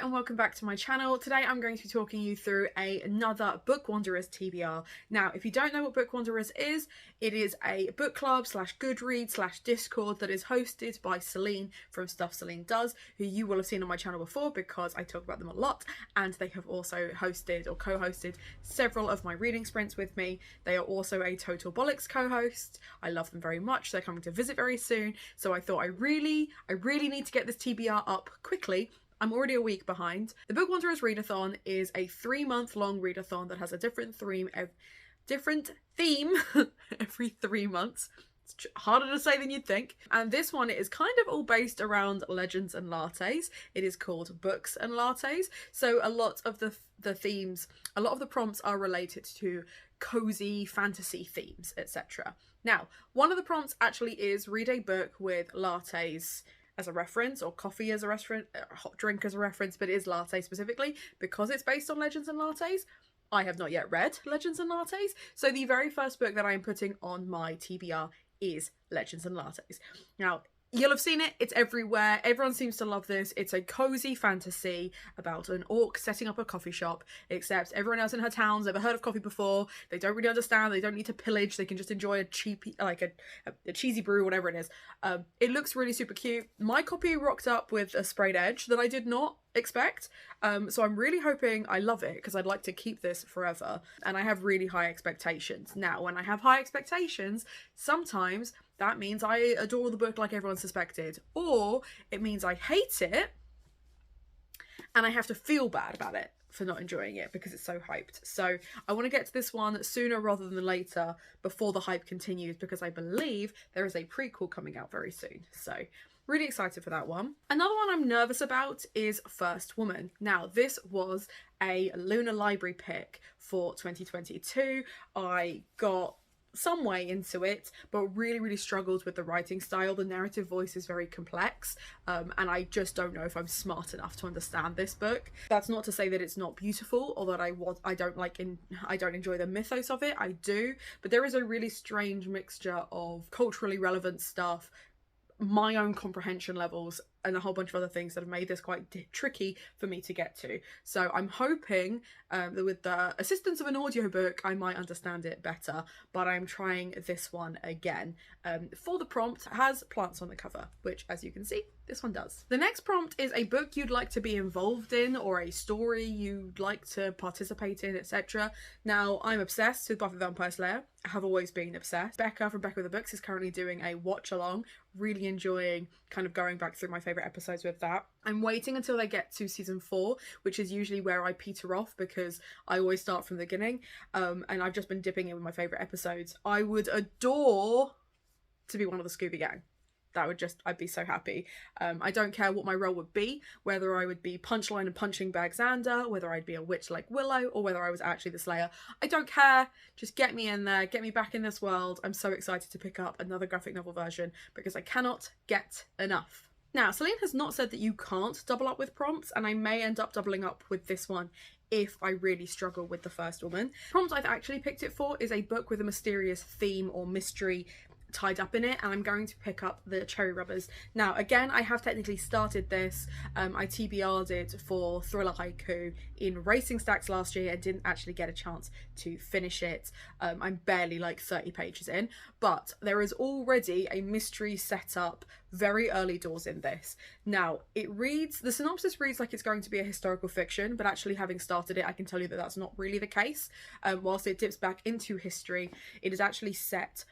and welcome back to my channel. Today I'm going to be talking you through another Book Wanderers TBR. Now, if you don't know what Book Wanderers is, it is a book club / Goodreads / Discord that is hosted by Celine from Stuff Celine Does, who you will have seen on my channel before because I talk about them a lot, and they have also hosted or co-hosted several of my reading sprints with me. They are also a Total Bollocks co-host. I love them very much. They're coming to visit very soon, so I thought I really need to get this TBR up quickly. I'm already a week behind. The Book Wanderers Readathon is a 3-month-long readathon that has a different theme every 3 months. It's harder to say than you'd think. And this one is kind of all based around legends and lattes. It is called Books and Lattes. So a lot of the themes, a lot of the prompts are related to cozy fantasy themes, etc. Now, one of the prompts actually is read a book with lattes as a reference, or coffee as a reference, hot drink as a reference, but it is latte specifically because it's based on legends and lattes. I have not yet read Legends and Lattes, so the very first book that I'm putting on my TBR is Legends and Lattes. Now, you'll have seen it, it's everywhere, everyone seems to love this. It's a cozy fantasy about an orc setting up a coffee shop, except everyone else in her town's never heard of coffee before, they don't really understand, they don't need to pillage, they can just enjoy a cheap, like a cheesy brew, whatever it is. It looks really super cute. My copy rocked up with a sprayed edge that I did not expect, so I'm really hoping I love it because I'd like to keep this forever, and I have really high expectations. Now, when I have high expectations, sometimes that means I adore the book like everyone suspected, or it means I hate it and I have to feel bad about it for not enjoying it because it's so hyped. So I want to get to this one sooner rather than later before the hype continues, because I believe there is a prequel coming out very soon. So really excited for that one. Another one I'm nervous about is First Woman. Now, this was a Lunar Library pick for 2022. I got some way into it, but really struggled with the writing style. The narrative voice is very complex, and I just don't know if I'm smart enough to understand this book. That's not to say that it's not beautiful, or that I don't enjoy the mythos of it. I do, but there is a really strange mixture of culturally relevant stuff, my own comprehension levels, and a whole bunch of other things that have made this quite tricky for me to get to. So I'm hoping that with the assistance of an audiobook I might understand it better, but I'm trying this one again. For the prompt, it has plants on the cover, which, as you can see, this one does. The next prompt is a book you'd like to be involved in, or a story you'd like to participate in, etc. Now, I'm obsessed with Buffy the Vampire Slayer. I have always been obsessed. Becca from Becca with the Books is currently doing a watch along, really enjoying kind of going back through my favourite episodes with that. I'm waiting until they get to season 4, which is usually where I peter off because I always start from the beginning, and I've just been dipping in with my favourite episodes. I would adore to be one of the Scooby Gang. I'd be so happy. I don't care what my role would be, whether I would be Punchline and Punching Bag Xander, whether I'd be a witch like Willow, or whether I was actually the Slayer. I don't care. Just get me in there, get me back in this world. I'm so excited to pick up another graphic novel version because I cannot get enough. Now, Celine has not said that you can't double up with prompts, and I may end up doubling up with this one if I really struggle with the First Woman. Prompt I've actually picked it for is a book with a mysterious theme or mystery tied up in it, and I'm going to pick up the Cherry Rubbers. Now, again, I have technically started this. I TBR'd it for Thriller Haiku in Racing Stacks last year and didn't actually get a chance to finish it. I'm barely like 30 pages in, but there is already a mystery set up very early doors in this. Now, the synopsis reads like it's going to be a historical fiction, but actually having started it, I can tell you that that's not really the case. Whilst it dips back into history, it is actually set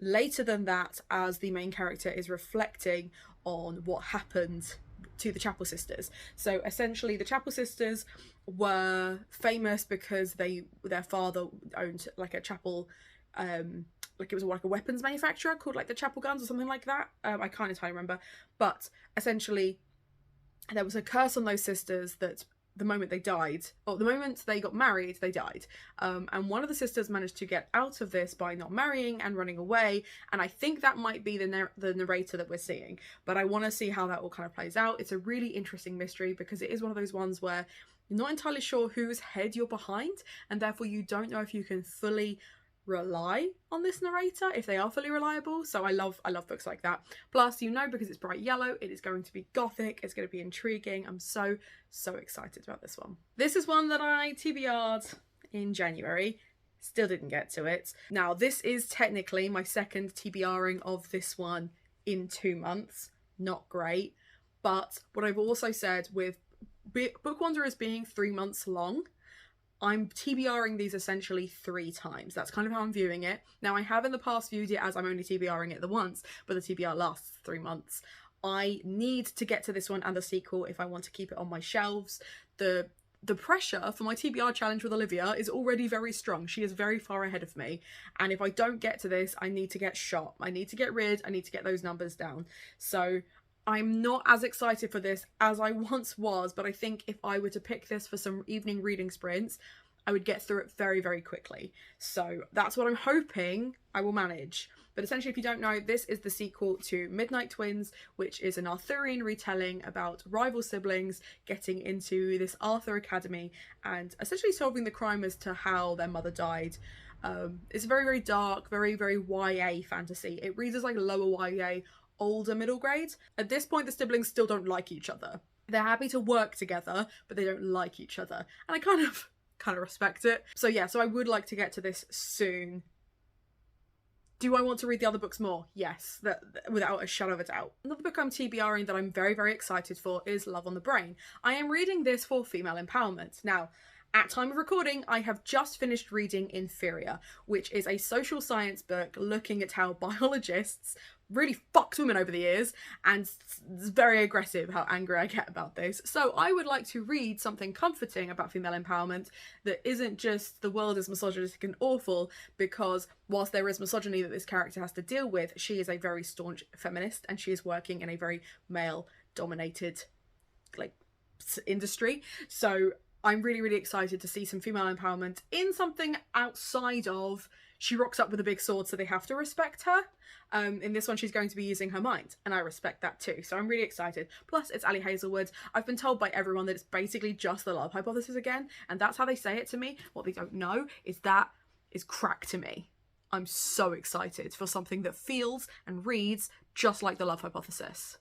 later than that, as the main character is reflecting on what happened to the Chapel Sisters. So essentially, the Chapel Sisters were famous because their father owned like a chapel, like it was like a weapons manufacturer called like the Chapel Guns or something like that. I can't entirely remember, but essentially there was a curse on those sisters that the moment they died, or the moment they got married, they died. And one of the sisters managed to get out of this by not marrying and running away. And I think that might be the narrator that we're seeing. But I want to see how that all kind of plays out. It's a really interesting mystery because it is one of those ones where you're not entirely sure whose head you're behind, and therefore you don't know if you can fully rely on this narrator if they are fully reliable. So I love books like that. Plus, you know, because it's bright yellow, it is going to be gothic, it's going to be intriguing. I'm so excited about this one. This is one that I TBR'd in January. Still didn't get to it. Now, this is technically my second TBRing of this one in 2 months. Not great. But what I've also said with Book Wanderers being 3 months long, I'm TBRing these essentially 3 times. That's kind of how I'm viewing it. Now, I have in the past viewed it as I'm only TBRing it the once, but the TBR lasts 3 months. I need to get to this one and the sequel if I want to keep it on my shelves. The pressure for my TBR challenge with Olivia is already very strong. She is very far ahead of me. And if I don't get to this, I need to get shot. I need to get those numbers down. So I'm not as excited for this as I once was, but I think if I were to pick this for some evening reading sprints, I would get through it very, very quickly. So that's what I'm hoping I will manage. But essentially, if you don't know, this is the sequel to Midnight Twins, which is an Arthurian retelling about rival siblings getting into this Arthur Academy and essentially solving the crime as to how their mother died. It's very, very dark, very, very YA fantasy. It reads as like lower YA, older middle grade. At this point, the siblings still don't like each other. They're happy to work together, but they don't like each other. And I kind of respect it. So yeah, so I would like to get to this soon. Do I want to read the other books more? Yes, that without a shadow of a doubt. Another book I'm TBRing that I'm very, very excited for is Love on the Brain. I am reading this for female empowerment. Now, at time of recording, I have just finished reading Inferior, which is a social science book looking at how biologists really fucked women over the years, and it's very aggressive how angry I get about this. So I would like to read something comforting about female empowerment that isn't just the world is misogynistic and awful, because whilst there is misogyny that this character has to deal with, she is a very staunch feminist and she is working in a very male-dominated industry. So I'm really, really excited to see some female empowerment in something outside of she rocks up with a big sword so they have to respect her. In this one, she's going to be using her mind, and I respect that too. So I'm really excited. Plus, it's Ali Hazelwood. I've been told by everyone that it's basically just the love hypothesis again, and that's how they say it to me. What they don't know is that is crack to me. I'm so excited for something that feels and reads just like the love hypothesis.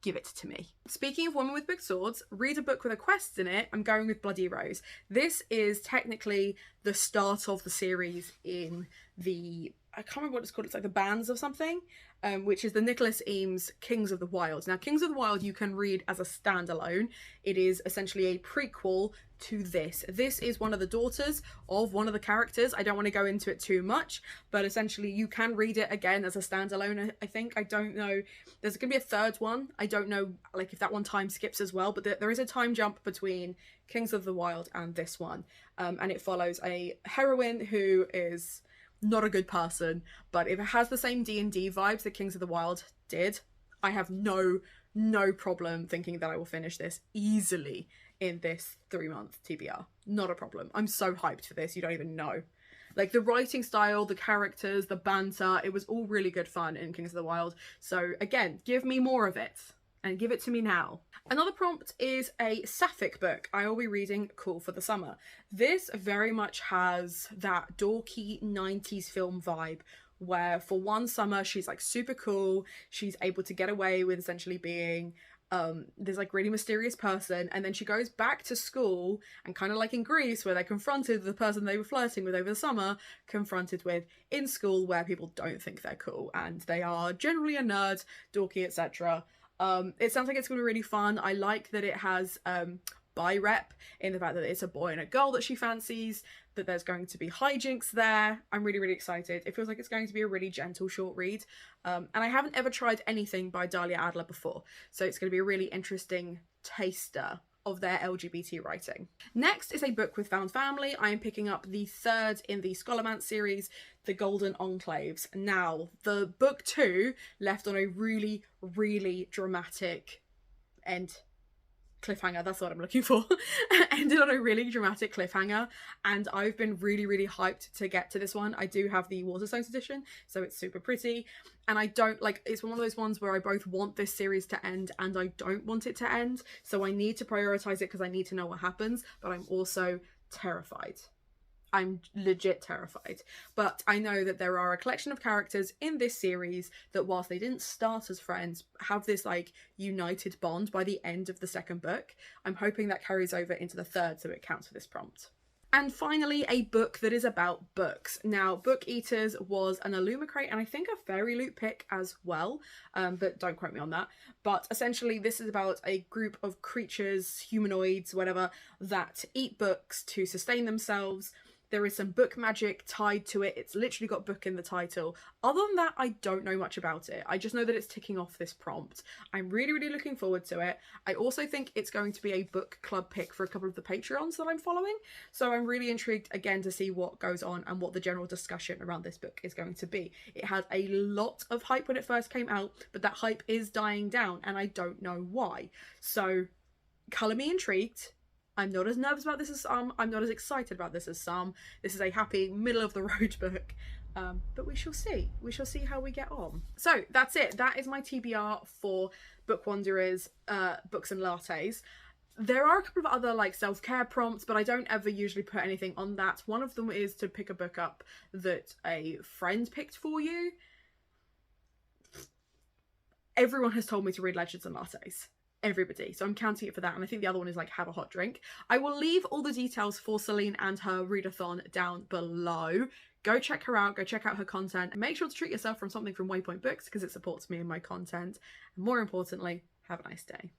Give it to me. Speaking of women with big swords, read a book with a quest in it. I'm going with Bloody Rose. This is technically the start of the series in the, I can't remember what it's called, it's like the Bands of something, which is the Nicholas Eames Kings of the Wild. Now, Kings of the Wild you can read as a standalone. It is essentially a prequel to this. This is one of the daughters of one of the characters. I don't want to go into it too much, but essentially you can read it again as a standalone, I think. I don't know. There's going to be a third one. I don't know like if that one time skips as well, but there is a time jump between Kings of the Wild and this one. And it follows a heroine who is not a good person, but if it has the same D&D vibes that Kings of the Wild did, I have no problem thinking that I will finish this easily in this 3-month TBR. Not a problem. I'm so hyped for this, you don't even know. Like, the writing style, the characters, the banter, it was all really good fun in Kings of the Wild. So again, give me more of it, and give it to me now. Another prompt is a sapphic book. I will be reading Cool for the Summer. This very much has that dorky 90s film vibe, where for one summer she's like super cool, she's able to get away with essentially being this like really mysterious person, and then she goes back to school and kind of like in Greece where they're confronted with the person they were flirting with over the summer, confronted with in school where people don't think they're cool and they are generally a nerd, dorky, etc. It sounds like it's going to be really fun. I like that it has bi-rep in the fact that it's a boy and a girl that she fancies, that there's going to be hijinks there. I'm really, really excited. It feels like it's going to be a really gentle short read. And I haven't ever tried anything by Dahlia Adler before, so it's going to be a really interesting taster of their LGBT writing. Next is a book with found family. I am picking up the third in the Scholomance series, The Golden Enclaves. Now, the book 2 left on a really, really dramatic end. Cliffhanger, that's what I'm looking for. Ended on a really dramatic cliffhanger, and I've been really, really hyped to get to this one. I do have the Waterstones edition, so it's super pretty, and I don't like, it's one of those ones where I both want this series to end and I don't want it to end, so I need to prioritize it because I need to know what happens, but I'm also terrified. I'm legit terrified. But I know that there are a collection of characters in this series that, whilst they didn't start as friends, have this like united bond by the end of the second book. I'm hoping that carries over into the third, so it counts for this prompt. And finally, a book that is about books. Now, Book Eaters was an Illumicrate and I think a Fairy Loot pick as well, but don't quote me on that. But essentially, this is about a group of creatures, humanoids, whatever, that eat books to sustain themselves. There is some book magic tied to it. It's literally got book in the title. Other than that, I don't know much about it. I just know that it's ticking off this prompt. I'm really, really looking forward to it. I also think it's going to be a book club pick for a couple of the Patreons that I'm following. So I'm really intrigued again to see what goes on and what the general discussion around this book is going to be. It had a lot of hype when it first came out, but that hype is dying down and I don't know why. So colour me intrigued. I'm not as nervous about this as some. I'm not as excited about this as some. This is a happy, middle-of-the-road book. But we shall see. We shall see how we get on. So that's it. That is my TBR for Book Wanderers, Books and Lattes. There are a couple of other like self-care prompts, but I don't ever usually put anything on that. One of them is to pick a book up that a friend picked for you. Everyone has told me to read Legends and Lattes. Everybody, so I'm counting it for that. And I think the other one is like have a hot drink. I will leave all the details for Celine and her readathon down below. Go check her out, go check out her content, and make sure to treat yourself from something from Waypoint Books because it supports me and my content. And more importantly, have a nice day.